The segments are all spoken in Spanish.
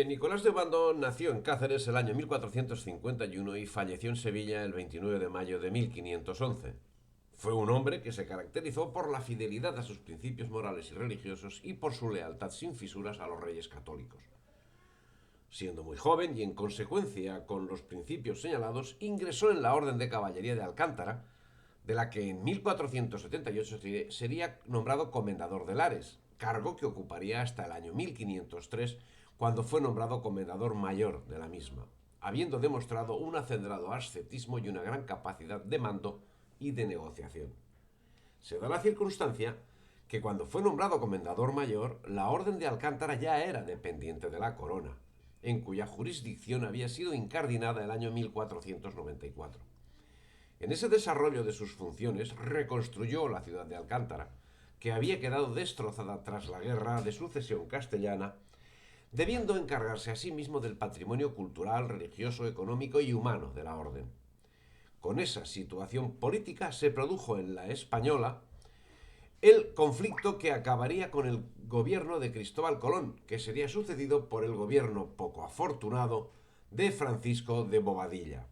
Nicolás de Obando nació en Cáceres el año 1451 y falleció en Sevilla el 29 de mayo de 1511. Fue un hombre que se caracterizó por la fidelidad a sus principios morales y religiosos y por su lealtad sin fisuras a los reyes católicos. Siendo muy joven y en consecuencia con los principios señalados, ingresó en la Orden de Caballería de Alcántara, de la que en 1478 sería nombrado comendador de Lares, cargo que ocuparía hasta el año 1503, cuando fue nombrado comendador mayor de la misma, habiendo demostrado un acendrado ascetismo y una gran capacidad de mando y de negociación. Se da la circunstancia que cuando fue nombrado comendador mayor, la Orden de Alcántara ya era dependiente de la corona, en cuya jurisdicción había sido incardinada el año 1494. En ese desarrollo de sus funciones reconstruyó la ciudad de Alcántara, que había quedado destrozada tras la guerra de sucesión castellana, debiendo encargarse asimismo del patrimonio cultural, religioso, económico y humano de la orden. Con esa situación política se produjo en la Española el conflicto que acabaría con el gobierno de Cristóbal Colón, que sería sucedido por el gobierno poco afortunado de Francisco de Bobadilla.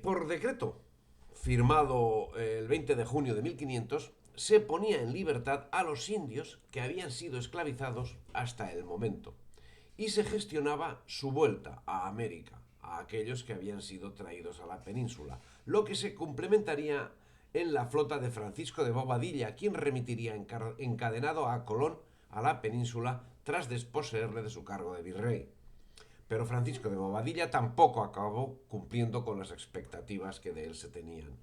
Por decreto firmado el 20 de junio de 1500, se ponía en libertad a los indios que habían sido esclavizados hasta el momento y se gestionaba su vuelta a América, a aquellos que habían sido traídos a la península, lo que se complementaría en la flota de Francisco de Bobadilla, quien remitiría encadenado a Colón a la península tras desposeerle de su cargo de virrey. Pero Francisco de Bobadilla tampoco acabó cumpliendo con las expectativas que de él se tenían.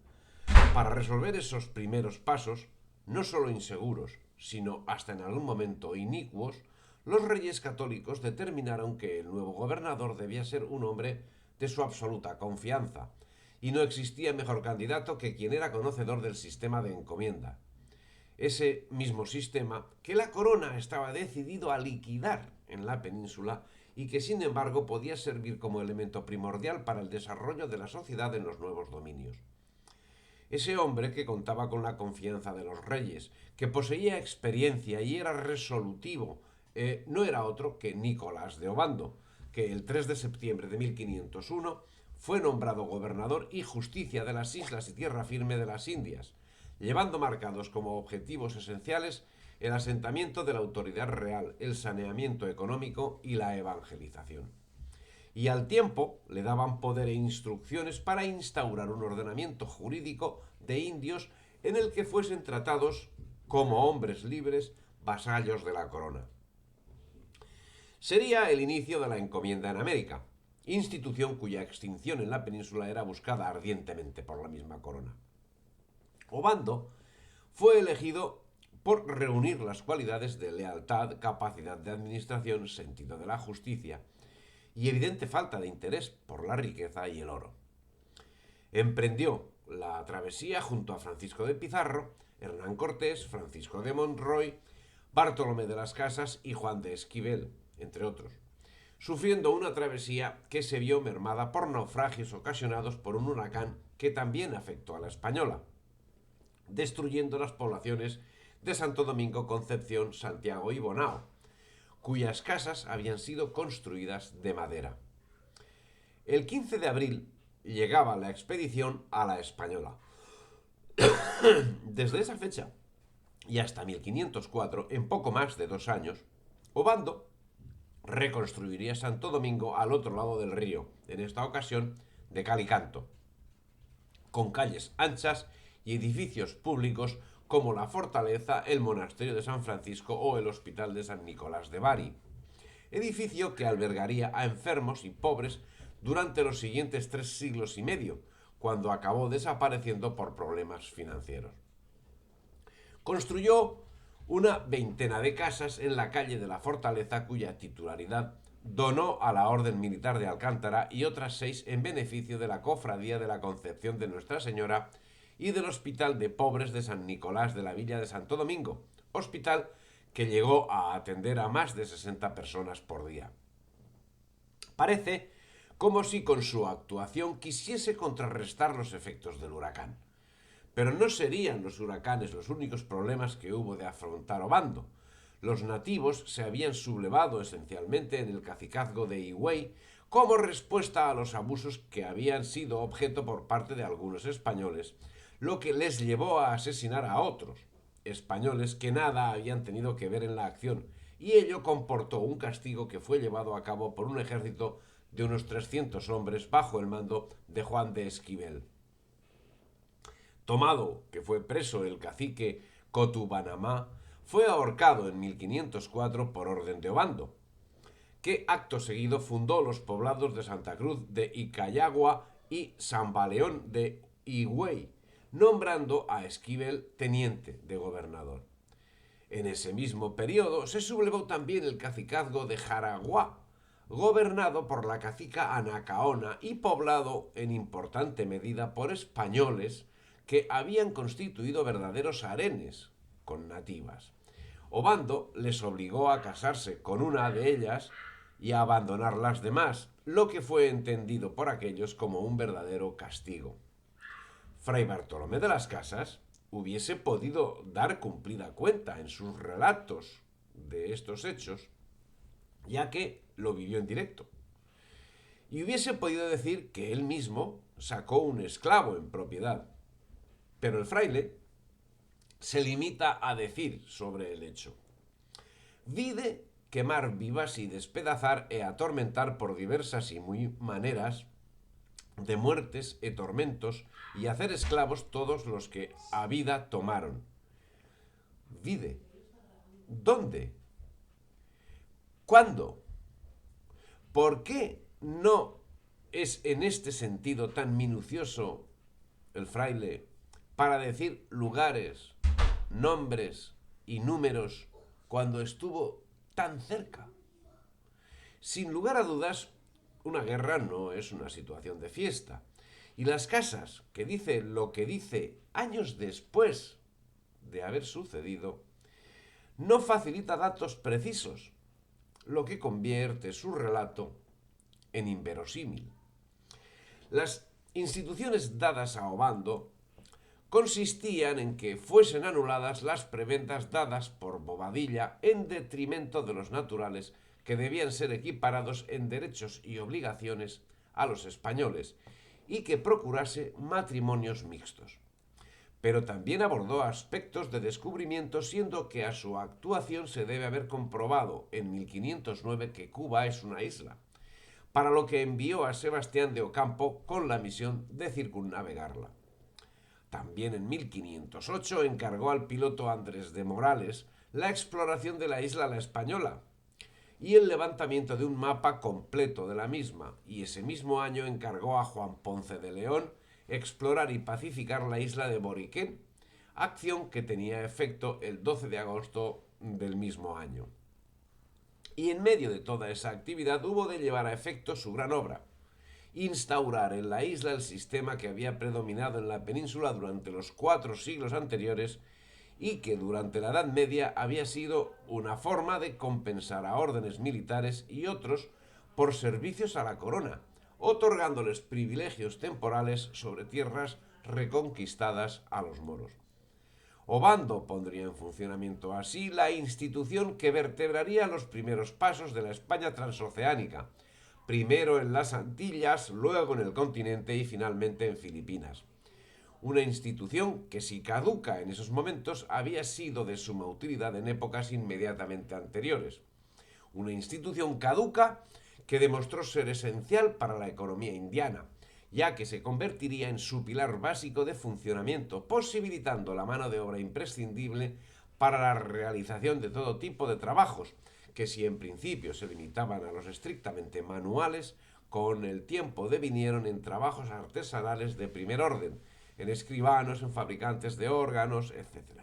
Para resolver esos primeros pasos, no solo inseguros, sino hasta en algún momento inicuos, los reyes católicos determinaron que el nuevo gobernador debía ser un hombre de su absoluta confianza, y no existía mejor candidato que quien era conocedor del sistema de encomienda. Ese mismo sistema que la corona estaba decidido a liquidar en la península y que sin embargo podía servir como elemento primordial para el desarrollo de la sociedad en los nuevos dominios. Ese hombre que contaba con la confianza de los reyes, que poseía experiencia y era resolutivo, no era otro que Nicolás de Obando, que el 3 de septiembre de 1501 fue nombrado gobernador y justicia de las islas y tierra firme de las Indias, llevando marcados como objetivos esenciales el asentamiento de la autoridad real, el saneamiento económico y la evangelización. Y al tiempo le daban poder e instrucciones para instaurar un ordenamiento jurídico de indios en el que fuesen tratados como hombres libres, vasallos de la corona. Sería el inicio de la encomienda en América, institución cuya extinción en la península era buscada ardientemente por la misma corona. Obando fue elegido por reunir las cualidades de lealtad, capacidad de administración, sentido de la justicia y evidente falta de interés por la riqueza y el oro. Emprendió la travesía junto a Francisco de Pizarro, Hernán Cortés, Francisco de Monroy, Bartolomé de las Casas y Juan de Esquivel, entre otros, sufriendo una travesía que se vio mermada por naufragios ocasionados por un huracán que también afectó a la Española, destruyendo las poblaciones de Santo Domingo, Concepción, Santiago y Bonao, cuyas casas habían sido construidas de madera. El 15 de abril llegaba la expedición a la Española. Desde esa fecha y hasta 1504, en poco más de 2 años, Obando reconstruiría Santo Domingo al otro lado del río, en esta ocasión de cal y canto, con calles anchas y edificios públicos como la fortaleza, el monasterio de San Francisco o el hospital de San Nicolás de Bari, edificio que albergaría a enfermos y pobres durante los siguientes 3 siglos y medio, cuando acabó desapareciendo por problemas financieros. Construyó una veintena de casas en la calle de la Fortaleza, cuya titularidad donó a la Orden Militar de Alcántara, y otras 6 en beneficio de la Cofradía de la Concepción de Nuestra Señora y del Hospital de Pobres de San Nicolás de la Villa de Santo Domingo, hospital que llegó a atender a más de 60 personas por día. Parece como si con su actuación quisiese contrarrestar los efectos del huracán. Pero no serían los huracanes los únicos problemas que hubo de afrontar Obando. Los nativos se habían sublevado esencialmente en el cacicazgo de Higüey como respuesta a los abusos que habían sido objeto por parte de algunos españoles, lo que les llevó a asesinar a otros españoles que nada habían tenido que ver en la acción, y ello comportó un castigo que fue llevado a cabo por un ejército de unos 300 hombres bajo el mando de Juan de Esquivel. Tomado, que fue preso el cacique Cotubanamá, fue ahorcado en 1504 por orden de Obando, que acto seguido fundó los poblados de Santa Cruz de Icayagua y San Baleón de Higüey, nombrando a Esquivel teniente de gobernador. En ese mismo periodo se sublevó también el cacicazgo de Jaraguá, gobernado por la cacica Anacaona y poblado en importante medida por españoles que habían constituido verdaderos harenes con nativas. Obando les obligó a casarse con una de ellas y a abandonar las demás, lo que fue entendido por aquellos como un verdadero castigo. Fray Bartolomé de las Casas hubiese podido dar cumplida cuenta en sus relatos de estos hechos, ya que lo vivió en directo. Y hubiese podido decir que él mismo sacó un esclavo en propiedad. Pero el fraile se limita a decir sobre el hecho: vide quemar vivas y despedazar e atormentar por diversas y muy maneras de muertes e tormentos y hacer esclavos todos los que a vida tomaron. Vide. ¿Dónde? ¿Cuándo? ¿Por qué no es en este sentido tan minucioso el fraile para decir lugares, nombres y números cuando estuvo tan cerca? Sin lugar a dudas, una guerra no es una situación de fiesta. Y las Casas, que dice lo que dice años después de haber sucedido, no facilita datos precisos, lo que convierte su relato en inverosímil. Las instituciones dadas a Obando consistían en que fuesen anuladas las prebendas dadas por Bobadilla en detrimento de los naturales, que debían ser equiparados en derechos y obligaciones a los españoles, y que procurase matrimonios mixtos. Pero también abordó aspectos de descubrimiento, siendo que a su actuación se debe haber comprobado en 1509 que Cuba es una isla, para lo que envió a Sebastián de Ocampo con la misión de circunnavegarla. También en 1508 encargó al piloto Andrés de Morales la exploración de la isla La Española y el levantamiento de un mapa completo de la misma, y ese mismo año encargó a Juan Ponce de León explorar y pacificar la isla de Boriquén, acción que tenía efecto el 12 de agosto del mismo año. Y en medio de toda esa actividad hubo de llevar a efecto su gran obra: instaurar en la isla el sistema que había predominado en la península durante los 4 siglos anteriores y que durante la Edad Media había sido una forma de compensar a órdenes militares y otros por servicios a la corona, otorgándoles privilegios temporales sobre tierras reconquistadas a los moros. Obando pondría en funcionamiento así la institución que vertebraría los primeros pasos de la España transoceánica, primero en las Antillas, luego en el continente y finalmente en Filipinas. Una institución que, si caduca en esos momentos, había sido de suma utilidad en épocas inmediatamente anteriores. Una institución caduca que demostró ser esencial para la economía indiana, ya que se convertiría en su pilar básico de funcionamiento, posibilitando la mano de obra imprescindible para la realización de todo tipo de trabajos, que si en principio se limitaban a los estrictamente manuales, con el tiempo devinieron en trabajos artesanales de primer orden, en escribanos, en fabricantes de órganos, etc.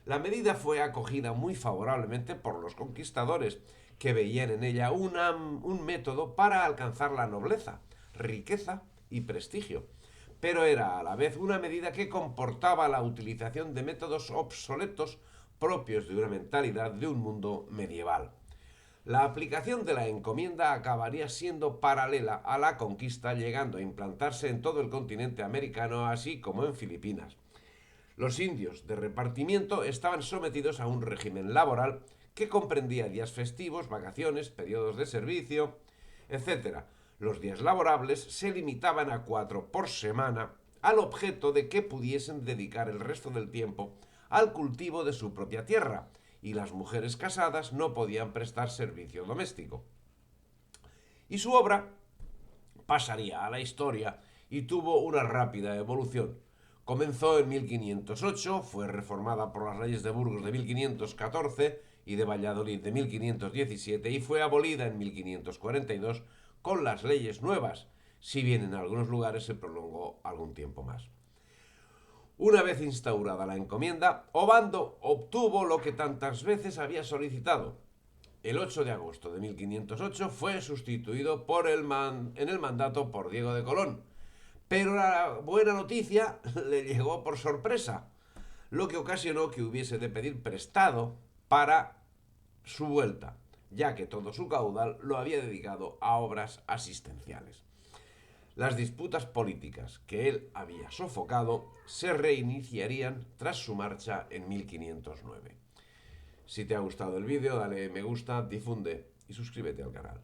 La medida fue acogida muy favorablemente por los conquistadores, que veían en ella un método para alcanzar la nobleza, riqueza y prestigio, pero era a la vez una medida que comportaba la utilización de métodos obsoletos propios de una mentalidad de un mundo medieval. La aplicación de la encomienda acabaría siendo paralela a la conquista, llegando a implantarse en todo el continente americano, así como en Filipinas. Los indios de repartimiento estaban sometidos a un régimen laboral que comprendía días festivos, vacaciones, periodos de servicio, etc. Los días laborables se limitaban a 4 por semana, al objeto de que pudiesen dedicar el resto del tiempo al cultivo de su propia tierra, y las mujeres casadas no podían prestar servicio doméstico. Y su obra pasaría a la historia y tuvo una rápida evolución. Comenzó en 1508, fue reformada por las leyes de Burgos de 1514 y de Valladolid de 1517 y fue abolida en 1542 con las leyes nuevas, si bien en algunos lugares se prolongó algún tiempo más. Una vez instaurada la encomienda, Obando obtuvo lo que tantas veces había solicitado. El 8 de agosto de 1508 fue sustituido en el mandato por Diego de Colón, pero la buena noticia le llegó por sorpresa, lo que ocasionó que hubiese de pedir prestado para su vuelta, ya que todo su caudal lo había dedicado a obras asistenciales. Las disputas políticas que él había sofocado se reiniciarían tras su marcha en 1509. Si te ha gustado el vídeo, dale me gusta, difunde y suscríbete al canal.